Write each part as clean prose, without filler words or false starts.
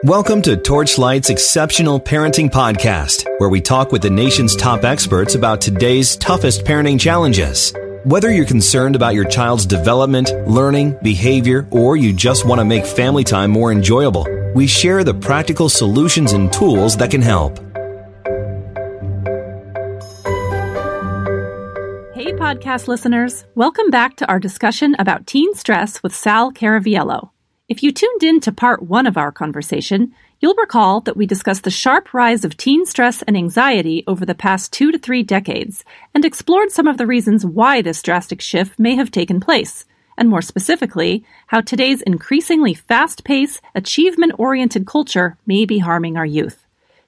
Welcome to Torchlight's Exceptional Parenting Podcast, where we talk with the nation's top experts about today's toughest parenting challenges. Whether you're concerned about your child's development, learning, behavior, or you just want to make family time more enjoyable, we share the practical solutions and tools that can help. Hey, podcast listeners. Welcome back to our discussion about teen stress with Sal Caraviello. If you tuned in to part one of our conversation, you'll recall that we discussed the sharp rise of teen stress and anxiety over the past 2 to 3 decades and explored some of the reasons why this drastic shift may have taken place, and more specifically, how today's increasingly fast-paced, achievement-oriented culture may be harming our youth.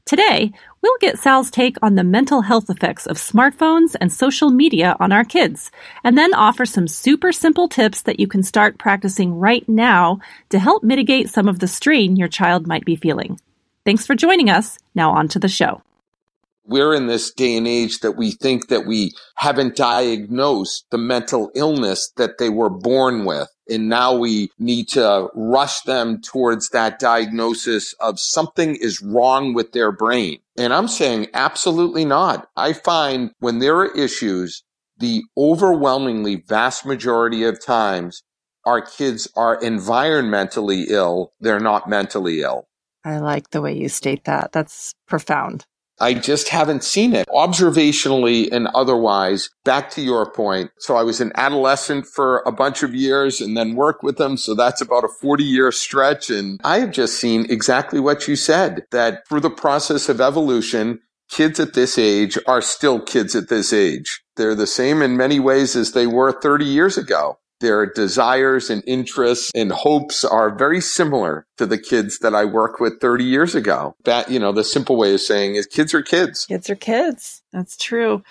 Today, we'll get Sal's take on the mental health effects of smartphones and social media on our kids, and then offer some super simple tips that you can start practicing right now to help mitigate some of the strain your child might be feeling. Thanks for joining us. Now on to the show. We're in this day and age that we think that we haven't diagnosed the mental illness that they were born with. And now we need to rush them towards that diagnosis of something is wrong with their brain. And I'm saying absolutely not. I find when there are issues, the overwhelmingly vast majority of times, our kids are environmentally ill. They're not mentally ill. I like the way you state that. That's profound. I just haven't seen it observationally and otherwise. Back to your point. So I was an adolescent for a bunch of years and then worked with them. So that's about a 40-year stretch. And I have just seen exactly what you said, that through the process of evolution, kids at this age are still kids at this age. They're the same in many ways as they were 30 years ago. Their desires and interests and hopes are very similar to the kids that I worked with 30 years ago. That, the simple way of saying is kids are kids. Kids are kids. That's true.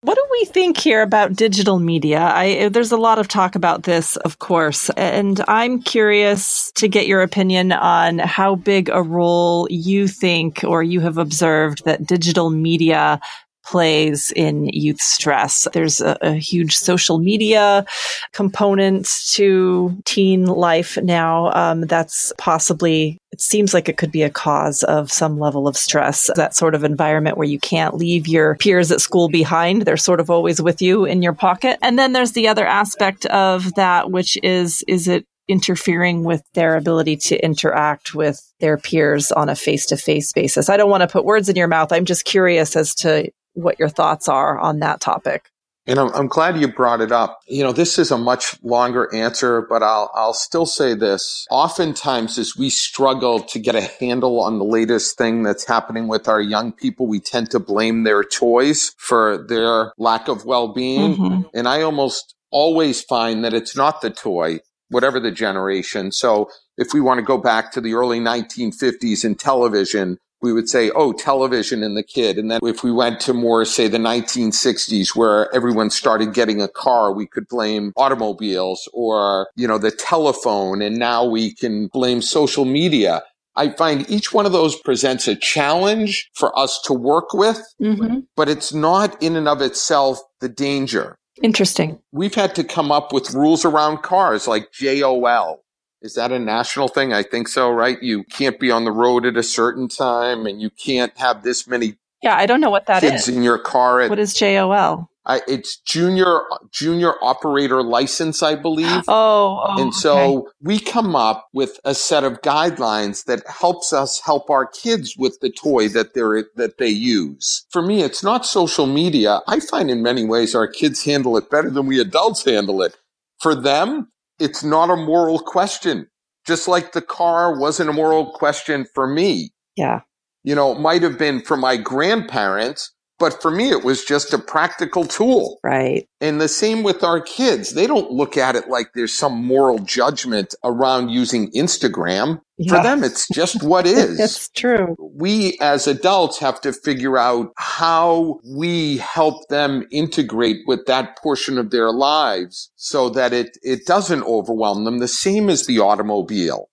What do we think here about digital media? There's a lot of talk about this, of course, and I'm curious to get your opinion on how big a role you think or you have observed that digital media plays in youth stress. There's a huge social media component to teen life now. That's possibly, it seems like it could be a cause of some level of stress. That sort of environment where you can't leave your peers at school behind. They're sort of always with you in your pocket. And then there's the other aspect of that, which is it interfering with their ability to interact with their peers on a face-to-face basis? I don't want to put words in your mouth. I'm just curious as to what your thoughts are on that topic. And I'm glad you brought it up. This is a much longer answer, but I'll still say this. Oftentimes, as we struggle to get a handle on the latest thing that's happening with our young people, we tend to blame their toys for their lack of well-being. Mm-hmm. And I almost always find that it's not the toy, whatever the generation. So if we want to go back to the early 1950s in television, we would say, television and the kid. And then if we went to more, say, the 1960s, where everyone started getting a car, we could blame automobiles or, the telephone. And now we can blame social media. I find each one of those presents a challenge for us to work with, mm-hmm. but it's not in and of itself the danger. Interesting. We've had to come up with rules around cars like JOL. Is that a national thing? I think so, right? You can't be on the road at a certain time and you can't have this many I don't know what that kids is. In your car. What is JOL? It's junior operator license, I believe. And so we come up with a set of guidelines that helps us help our kids with the toy that they use. For me, it's not social media. I find in many ways our kids handle it better than we adults handle it. For them, it's not a moral question, just like the car wasn't a moral question for me. Yeah. It might have been for my grandparents, but for me, it was just a practical tool. Right. And the same with our kids. They don't look at it like there's some moral judgment around using Instagram. Yeah. For them, it's just what is. It's true. We as adults have to figure out how we help them integrate with that portion of their lives so that it doesn't overwhelm them. The same as the automobile.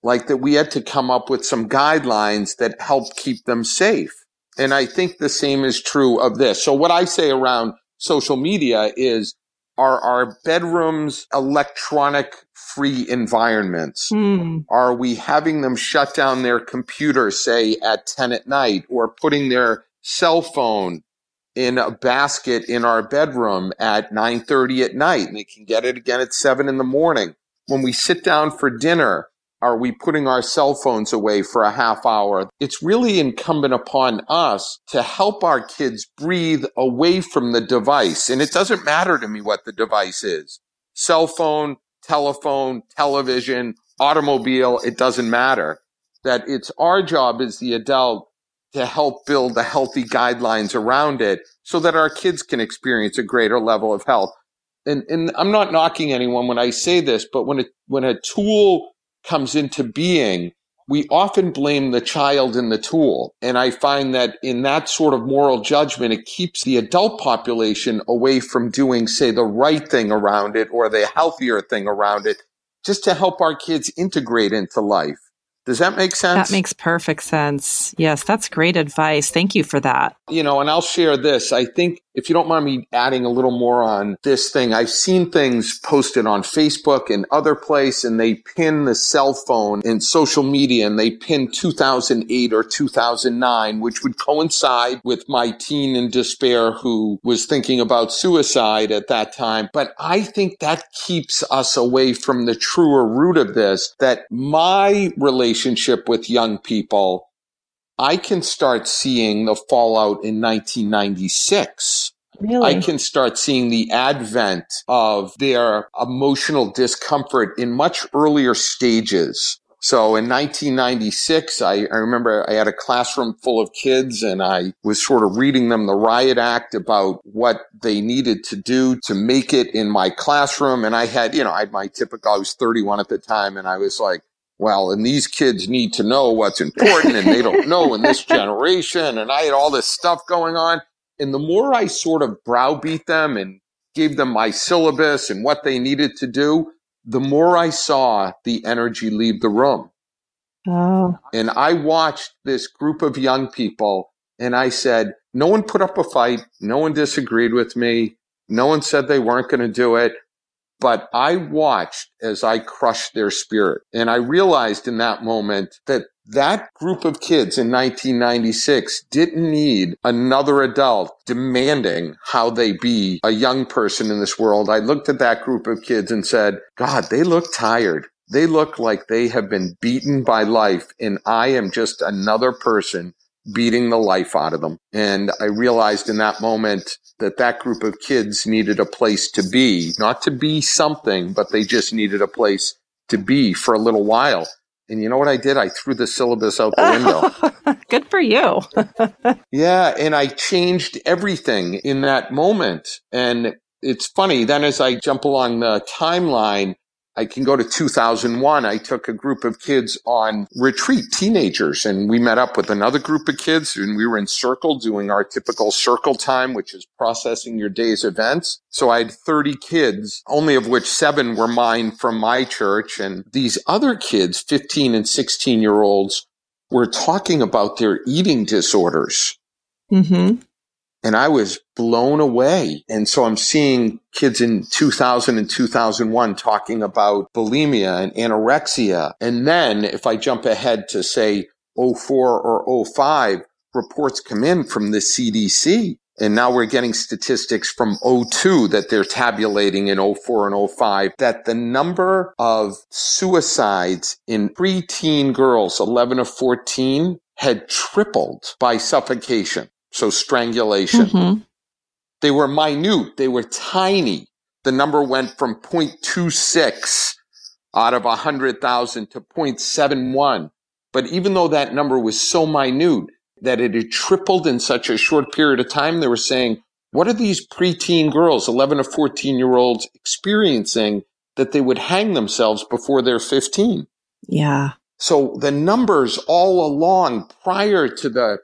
Like that we had to come up with some guidelines that help keep them safe. And I think the same is true of this. So what I say around social media is Are our bedrooms electronic-free environments? Are we having them shut down their computer, say, at 10 at night, or putting their cell phone in a basket in our bedroom at 9:30 at night, and they can get it again at 7 in the morning? When we sit down for dinner, are we putting our cell phones away for a half hour? It's really incumbent upon us to help our kids breathe away from the device. And it doesn't matter to me what the device is. Cell phone, telephone, television, automobile, it doesn't matter. That it's our job as the adult to help build the healthy guidelines around it so that our kids can experience a greater level of health. And I'm not knocking anyone when I say this, but when a tool comes into being, we often blame the child in the tool. And I find that in that sort of moral judgment, it keeps the adult population away from doing, say, the right thing around it or the healthier thing around it, just to help our kids integrate into life. Does that make sense? That makes perfect sense. Yes, that's great advice. Thank you for that. And I'll share this. I think if you don't mind me adding a little more on this thing, I've seen things posted on Facebook and other places, and they pin the cell phone in social media, and they pin 2008 or 2009, which would coincide with my teen in despair who was thinking about suicide at that time. But I think that keeps us away from the truer root of this, that my relationship with young people, I can start seeing the fallout in 1996. Really? I can start seeing the advent of their emotional discomfort in much earlier stages. So in 1996, I remember I had a classroom full of kids, and I was sort of reading them the riot act about what they needed to do to make it in my classroom. And I had my typical, I was 31 at the time, and I was like, well, and these kids need to know what's important, and they don't know in this generation. And I had all this stuff going on. And the more I sort of browbeat them and gave them my syllabus and what they needed to do, the more I saw the energy leave the room. Oh. And I watched this group of young people, and I said, no one put up a fight. No one disagreed with me. No one said they weren't going to do it. But I watched as I crushed their spirit. And I realized in that moment that that group of kids in 1996 didn't need another adult demanding how they be a young person in this world. I looked at that group of kids and said, God, they look tired. They look like they have been beaten by life, and I am just another person beating the life out of them. And I realized in that moment that group of kids needed a place to be, not to be something, but they just needed a place to be for a little while. And you know what I did? I threw the syllabus out the window. Good for you. Yeah, and I changed everything in that moment. And it's funny, then as I jump along the timeline, I can go to 2001. I took a group of kids on retreat, teenagers, and we met up with another group of kids, and we were in circle doing our typical circle time, which is processing your day's events. So I had 30 kids, only of which 7 were mine from my church. And these other kids, 15 and 16-year-olds, were talking about their eating disorders. Mm-hmm. And I was blown away. And so I'm seeing kids in 2000 and 2001 talking about bulimia and anorexia. And then if I jump ahead to say 04 or 05, reports come in from the CDC. And now we're getting statistics from 02 that they're tabulating in 04 and 05, that the number of suicides in preteen girls, 11 to 14, had tripled by suffocation. So strangulation. Mm-hmm. They were minute. They were tiny. The number went from 0.26 out of 100,000 to 0.71. But even though that number was so minute that it had tripled in such a short period of time, they were saying, what are these preteen girls, 11 to 14-year-olds, experiencing that they would hang themselves before they're 15? Yeah. So the numbers all along prior to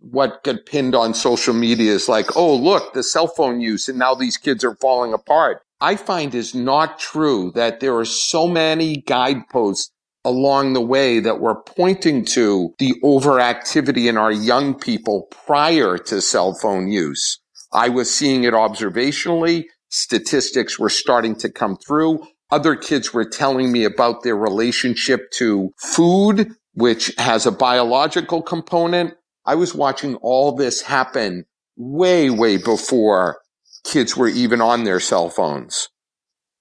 what got pinned on social media is like, oh, look, the cell phone use, and now these kids are falling apart. I find is not true, that there are so many guideposts along the way that were pointing to the overactivity in our young people prior to cell phone use. I was seeing it observationally, statistics were starting to come through. Other kids were telling me about their relationship to food, which has a biological component. I was watching all this happen way, way before kids were even on their cell phones.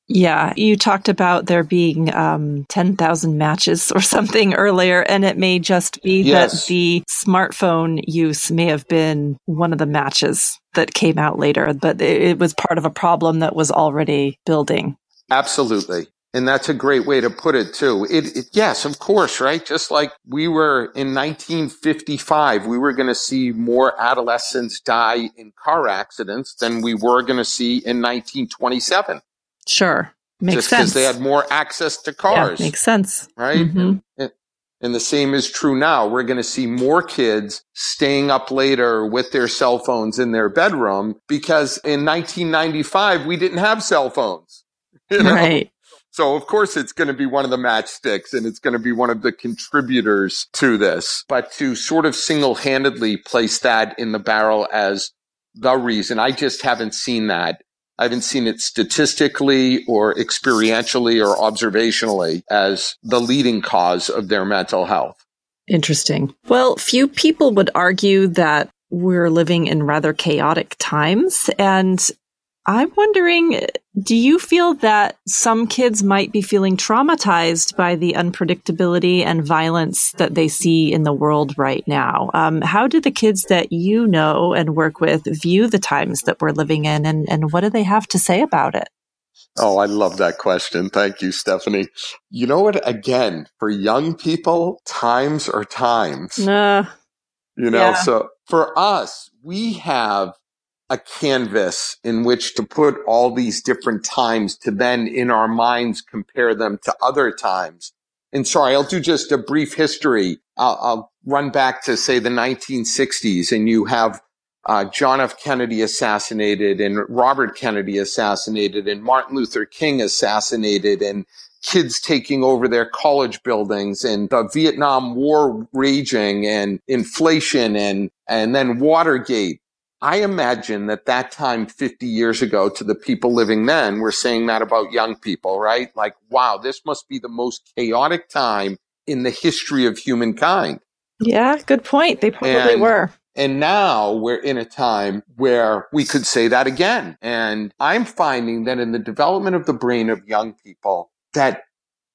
Yeah, you talked about there being 10,000 matches or something earlier, and it may just be that the smartphone use may have been one of the matches that came out later, but it was part of a problem that was already building. Absolutely. And that's a great way to put it, too. Yes, of course, right? Just like we were in 1955, we were going to see more adolescents die in car accidents than we were going to see in 1927. Sure. Makes just sense. Because they had more access to cars. Yeah, makes sense. Right? Mm-hmm. And the same is true now. We're going to see more kids staying up later with their cell phones in their bedroom because in 1995, we didn't have cell phones. You know? Right. So, of course, it's going to be one of the matchsticks and it's going to be one of the contributors to this. But to sort of single-handedly place that in the barrel as the reason, I just haven't seen that. I haven't seen it statistically or experientially or observationally as the leading cause of their mental health. Interesting. Well, few people would argue that we're living in rather chaotic times. And I'm wondering, do you feel that some kids might be feeling traumatized by the unpredictability and violence that they see in the world right now? How do the kids that you know and work with view the times that we're living in, and what do they have to say about it? Oh, I love that question. Thank you, Stephanie. You know what? Again, for young people, times are times. So for us, we have a canvas in which to put all these different times to then in our minds compare them to other times. And sorry, I'll do just a brief history. I'll run back to, say, the 1960s, and you have John F. Kennedy assassinated and Robert Kennedy assassinated and Martin Luther King assassinated and kids taking over their college buildings and the Vietnam War raging and inflation and then Watergate. I imagine that time 50 years ago to the people living then were saying that about young people, right? Like, wow, this must be the most chaotic time in the history of humankind. Yeah, good point. They probably were. And now we're in a time where we could say that again. And I'm finding that in the development of the brain of young people, that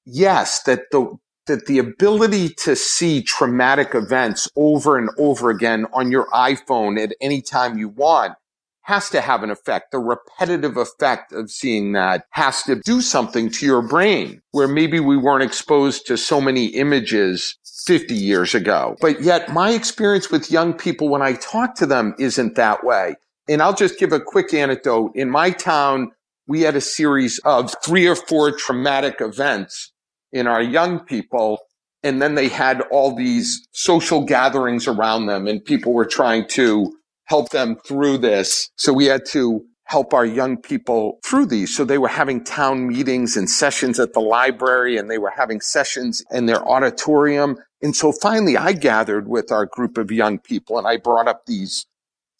yes, that the ability to see traumatic events over and over again on your iPhone at any time you want has to have an effect. The repetitive effect of seeing that has to do something to your brain, where maybe we weren't exposed to so many images 50 years ago. But yet my experience with young people when I talk to them isn't that way. And I'll just give a quick anecdote. In my town, we had a series of 3 or 4 traumatic events in our young people. And then they had all these social gatherings around them and people were trying to help them through this. So we had to help our young people through these. So they were having town meetings and sessions at the library and they were having sessions in their auditorium. And so finally I gathered with our group of young people and I brought up these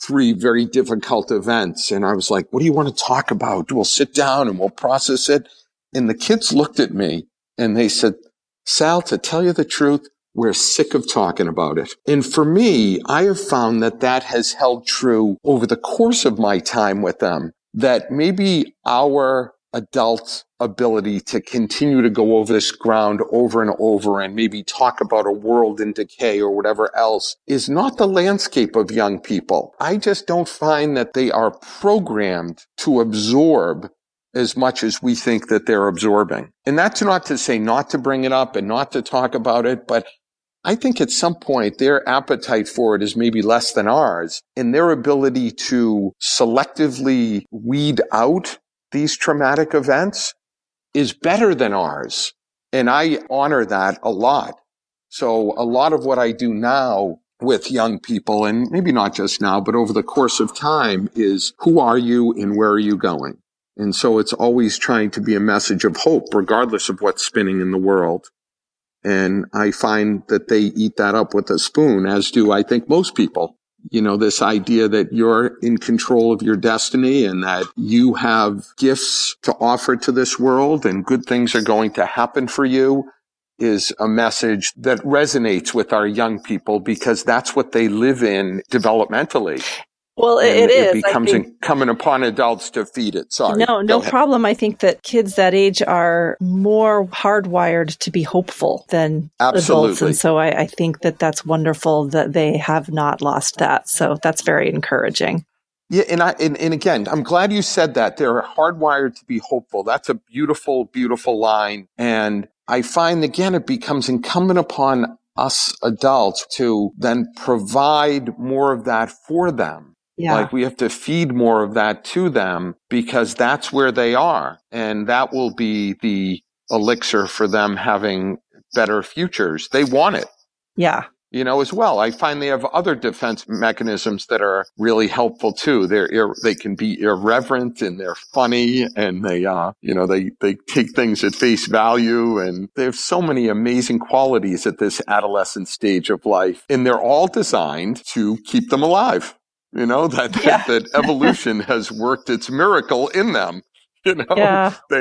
3 very difficult events. And I was like, what do you want to talk about? We'll sit down and we'll process it. And the kids looked at me and they said, Sal, to tell you the truth, we're sick of talking about it. And for me, I have found that has held true over the course of my time with them, that maybe our adult ability to continue to go over this ground over and over and maybe talk about a world in decay or whatever else is not the landscape of young people. I just don't find that they are programmed to absorb as much as we think that they're absorbing. And that's not to say not to bring it up and not to talk about it, but I think at some point their appetite for it is maybe less than ours, and their ability to selectively weed out these traumatic events is better than ours. And I honor that a lot. So a lot of what I do now with young people, and maybe not just now, but over the course of time, is who are you and where are you going? And so it's always trying to be a message of hope, regardless of what's spinning in the world. And I find that they eat that up with a spoon, as do, I think, most people. this idea that you're in control of your destiny and that you have gifts to offer to this world and good things are going to happen for you is a message that resonates with our young people because that's what they live in developmentally. Well, and it is. becomes incumbent upon adults to feed it. Sorry. No problem. I think that kids that age are more hardwired to be hopeful than adults. And so I think that that's wonderful that they have not lost that. So that's very encouraging. Yeah. And again, I'm glad you said that. They're hardwired to be hopeful. That's a beautiful, beautiful line. And I find, again, it becomes incumbent upon us adults to then provide more of that for them. Yeah. Like we have to feed more of that to them because that's where they are. And that will be the elixir for them having better futures. They want it. Yeah. As well. I find they have other defense mechanisms that are really helpful too. They can be irreverent and they're funny and they take things at face value and they have so many amazing qualities at this adolescent stage of life. And they're all designed to keep them alive. That evolution has worked its miracle in them. They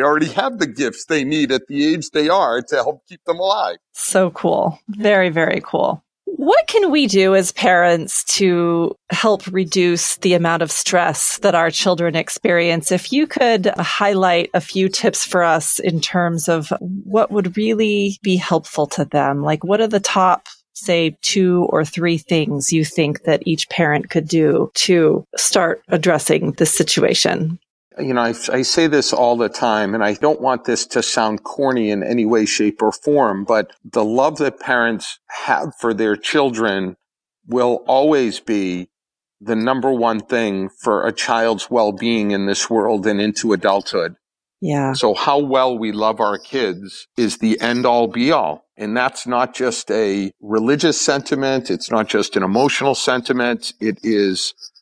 already have the gifts they need at the age they are to help keep them alive. So cool. Very, very cool. What can we do as parents to help reduce the amount of stress that our children experience? If you could highlight a few tips for us in terms of what would really be helpful to them, like what are the top, say, 2 or 3 things you think that each parent could do to start addressing this situation? I say this all the time, and I don't want this to sound corny in any way, shape, or form, but the love that parents have for their children will always be the number one thing for a child's well-being in this world and into adulthood. Yeah. So how well we love our kids is the end-all, be-all. And that's not just a religious sentiment. It's not just an emotional sentiment.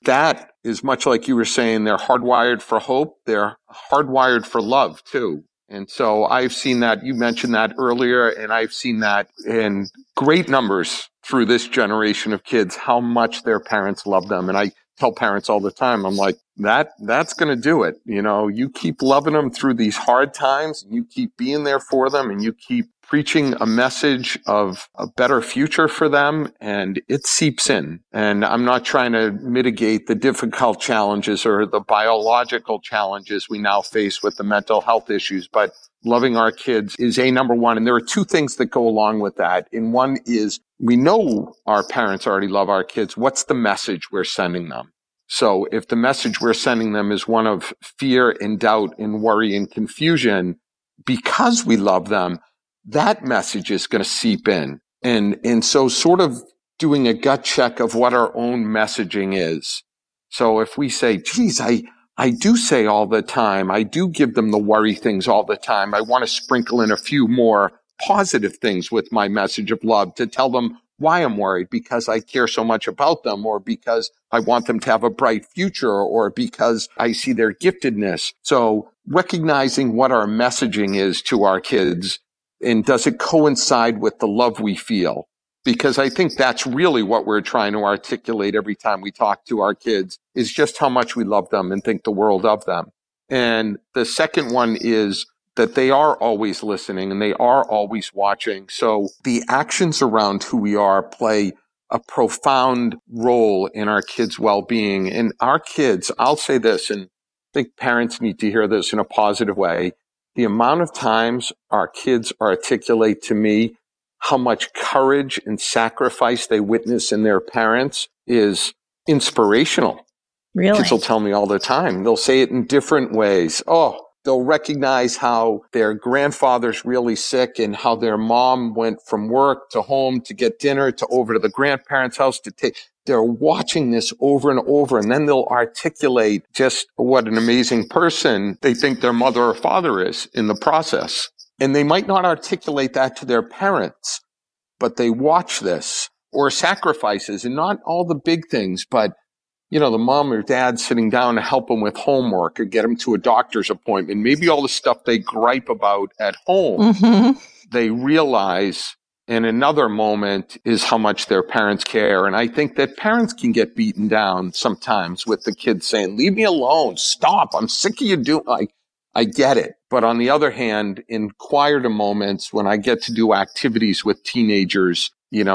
That is much like you were saying, they're hardwired for hope. They're hardwired for love too. And so I've seen that. You mentioned that earlier, and I've seen that in great numbers through this generation of kids, how much their parents love them. And I tell parents all the time, I'm like, that's going to do it. You keep loving them through these hard times, and you keep being there for them, and you keep preaching a message of a better future for them, and it seeps in. And I'm not trying to mitigate the difficult challenges or the biological challenges we now face with the mental health issues, but loving our kids is number one. And there are 2 things that go along with that. And one is we know our parents already love our kids. What's the message we're sending them? So if the message we're sending them is one of fear and doubt and worry and confusion, because we love them, that message is going to seep in. And so sort of doing a gut check of what our own messaging is. So if we say, geez, I do say all the time, I do give them the worry things all the time. I want to sprinkle in a few more positive things with my message of love to tell them why I'm worried, because I care so much about them, or because I want them to have a bright future, or because I see their giftedness. So recognizing what our messaging is to our kids, and does it coincide with the love we feel? Because I think that's really what we're trying to articulate every time we talk to our kids, is just how much we love them and think the world of them. And the second one is that they are always listening and they are always watching. So the actions around who we are play a profound role in our kids' well-being. And our kids, I'll say this, and I think parents need to hear this in a positive way. The amount of times our kids articulate to me how much courage and sacrifice they witness in their parents is inspirational. Really? Kids will tell me all the time. They'll say it in different ways. They'll recognize how their grandfather's really sick and how their mom went from work to home to get dinner to over to the grandparents' house to take. They're watching this over and over, and then they'll articulate just what an amazing person they think their mother or father is in the process. And they might not articulate that to their parents, but they watch this, or sacrifices, and not all the big things, but the mom or dad sitting down to help them with homework or get them to a doctor's appointment. Maybe all the stuff they gripe about at home, they realize And another moment is how much their parents care. And I think that parents can get beaten down sometimes with the kids saying, leave me alone, stop, I'm sick of you doing, like, I get it. But on the other hand, in quieter moments, when I get to do activities with teenagers,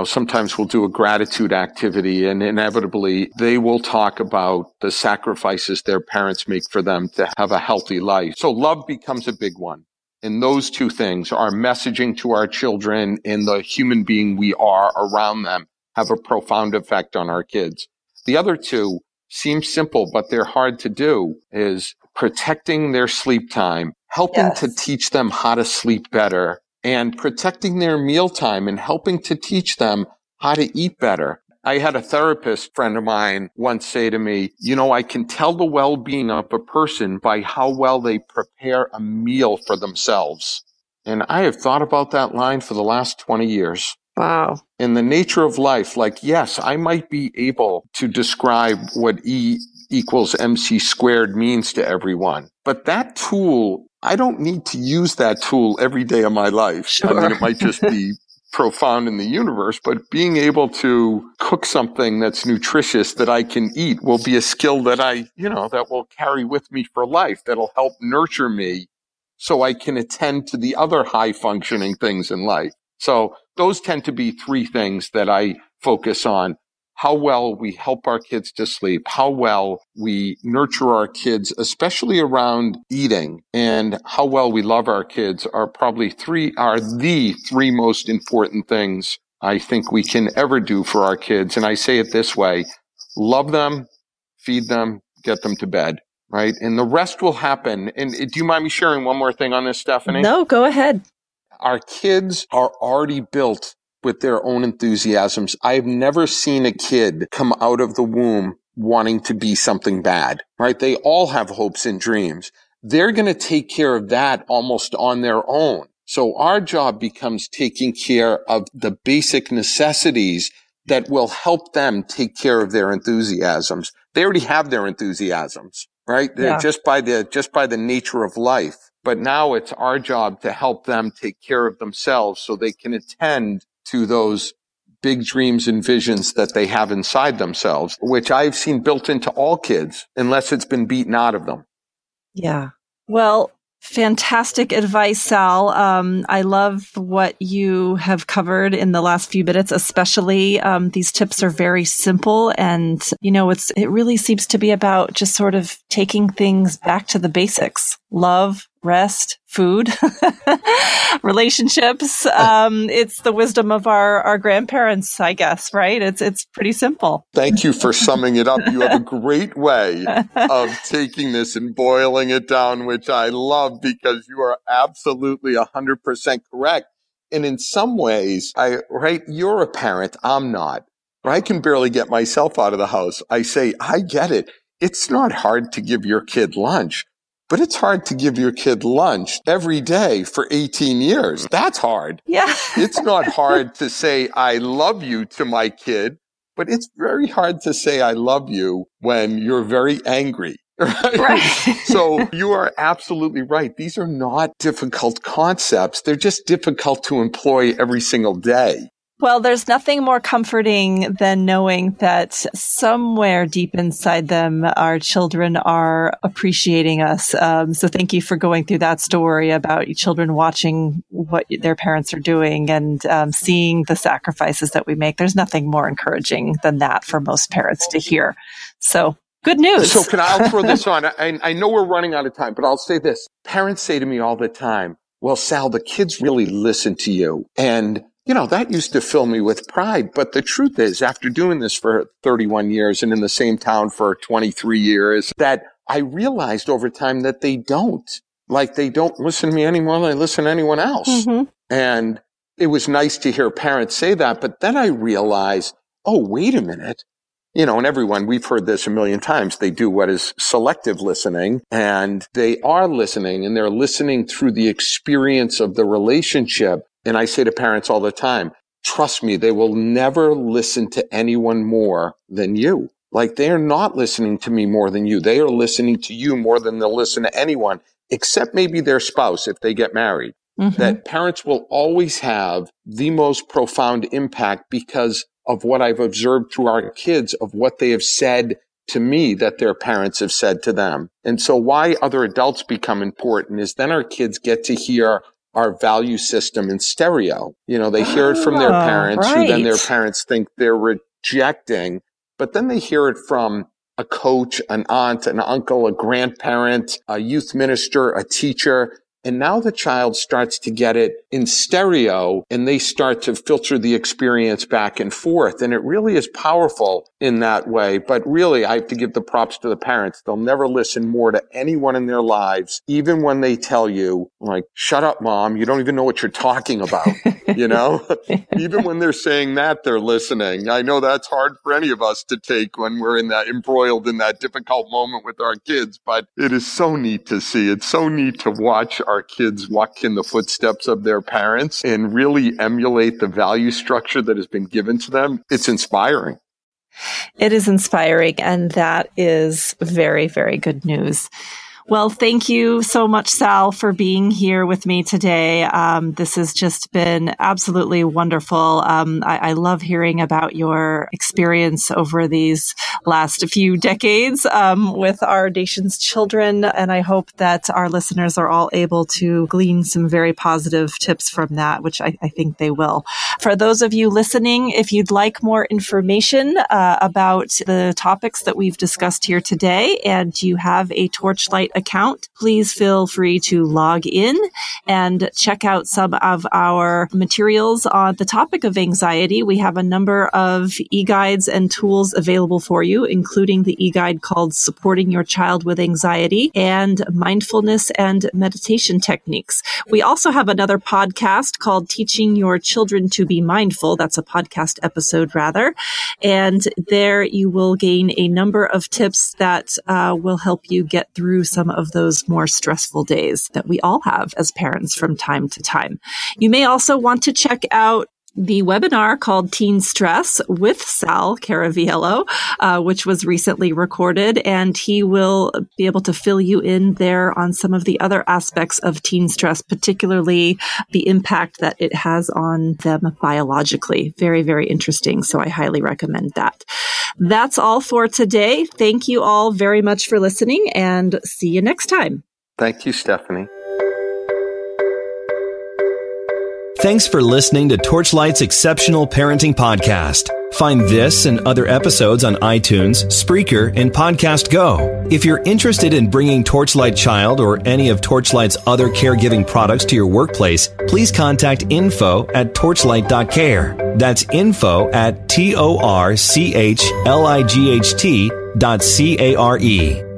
sometimes we'll do a gratitude activity, and inevitably they will talk about the sacrifices their parents make for them to have a healthy life. So love becomes a big one. And those two things, our messaging to our children and the human being we are around them, have a profound effect on our kids. The other two seem simple, but they're hard to do, is protecting their sleep time, helping to teach them how to sleep better, and protecting their mealtime and helping to teach them how to eat better. I had a therapist friend of mine once say to me, I can tell the well-being of a person by how well they prepare a meal for themselves. And I have thought about that line for the last 20 years. Wow. In the nature of life, yes, I might be able to describe what E equals MC squared means to everyone. But that tool, I don't need to use that tool every day of my life. Sure. It might just be profound in the universe, but being able to cook something that's nutritious that I can eat will be a skill that that will carry with me for life, that'll help nurture me so I can attend to the other high functioning things in life. So those tend to be three things that I focus on. How well we help our kids to sleep, how well we nurture our kids, especially around eating, and how well we love our kids are the three most important things I think we can ever do for our kids. And I say it this way: love them, feed them, get them to bed, right? And the rest will happen. And do you mind me sharing one more thing on this, Stephanie? No, go ahead. Our kids are already built with their own enthusiasms. I've never seen a kid come out of the womb wanting to be something bad, right? They all have hopes and dreams. They're going to take care of that almost on their own. So our job becomes taking care of the basic necessities that will help them take care of their enthusiasms. They already have their enthusiasms, right? They're just by the nature of life. But now it's our job to help them take care of themselves so they can attend to those big dreams and visions that they have inside themselves, which I've seen built into all kids, unless it's been beaten out of them. Yeah. Well, fantastic advice, Sal. I love what you have covered in the last few minutes, especially these tips are very simple. And, it really seems to be about just sort of taking things back to the basics: love, rest, food, relationships. It's the wisdom of our grandparents, I guess, right? It's pretty simple. Thank you for summing it up. You have a great way of taking this and boiling it down, which I love, because you are absolutely 100% correct. And in some ways, you're a parent, I'm not. I can barely get myself out of the house. I say, I get it. It's not hard to give your kid lunch. But it's hard to give your kid lunch every day for 18 years. That's hard. Yeah. It's not hard to say, I love you to my kid, but it's very hard to say, I love you when you're very angry. Right? So you are absolutely right. These are not difficult concepts. They're just difficult to employ every single day. Well, there's nothing more comforting than knowing that somewhere deep inside them, our children are appreciating us. So thank you for going through that story about children watching what their parents are doing and seeing the sacrifices that we make. There's nothing more encouraging than that for most parents to hear. So good news. So I'll throw this on. I know we're running out of time, but I'll say this. Parents say to me all the time, well, Sal, the kids really listen to you. And that used to fill me with pride. But the truth is, after doing this for 31 years and in the same town for 23 years, that I realized over time that they don't listen to me any more than they listen to anyone else. Mm-hmm. And it was nice to hear parents say that. But then I realized, oh, wait a minute. And everyone, we've heard this a million times, they do what is selective listening, and they are listening, and they're listening through the experience of the relationship. And I say to parents all the time, trust me, they will never listen to anyone more than you. They are not listening to me more than you. They are listening to you more than they'll listen to anyone, except maybe their spouse if they get married. that parents will always have the most profound impact because of what I've observed through our kids, of what they have said to me that their parents have said to them. And so why other adults become important is then our kids get to hear our value system in stereo. They hear it from their parents, who then their parents think they're rejecting, but then they hear it from a coach, an aunt, an uncle, a grandparent, a youth minister, a teacher. And now the child starts to get it in stereo, and they start to filter the experience back and forth. And it really is powerful in that way. But really, I have to give the props to the parents. They'll never listen more to anyone in their lives, even when they tell you, like, shut up, mom, you don't even know what you're talking about. Even when they're saying that, they're listening. I know that's hard for any of us to take when we're embroiled in that difficult moment with our kids, but it is so neat to see. It's so neat to watch our kids walk in the footsteps of their parents and really emulate the value structure that has been given to them. It's inspiring. It is inspiring, and that is very, very good news. Well, thank you so much, Sal, for being here with me today. This has just been absolutely wonderful. I love hearing about your experience over these last few decades with our nation's children, and I hope that our listeners are all able to glean some very positive tips from that, which I think they will. For those of you listening, if you'd like more information about the topics that we've discussed here today, and you have a Torchlight account, please feel free to log in and check out some of our materials on the topic of anxiety. We have a number of e-guides and tools available for you, including the e-guide called Supporting Your Child with Anxiety and Mindfulness and Meditation Techniques. We also have another podcast called Teaching Your Children to Be Mindful. That's a podcast episode, rather. And there you will gain a number of tips that will help you get through some of those more stressful days that we all have as parents from time to time. You may also want to check out the webinar called Teen Stress with Sal Caraviello, which was recently recorded, and he will be able to fill you in there on some of the other aspects of teen stress, particularly the impact that it has on them biologically. Very, very interesting. So I highly recommend that. That's all for today. Thank you all very much for listening, and see you next time. Thank you, Stephanie. Thanks for listening to Torchlight's Exceptional Parenting Podcast. Find this and other episodes on iTunes, Spreaker, and Podcast Go. If you're interested in bringing Torchlight Child or any of Torchlight's other caregiving products to your workplace, please contact info@torchlight.care. That's info@torchlight.care.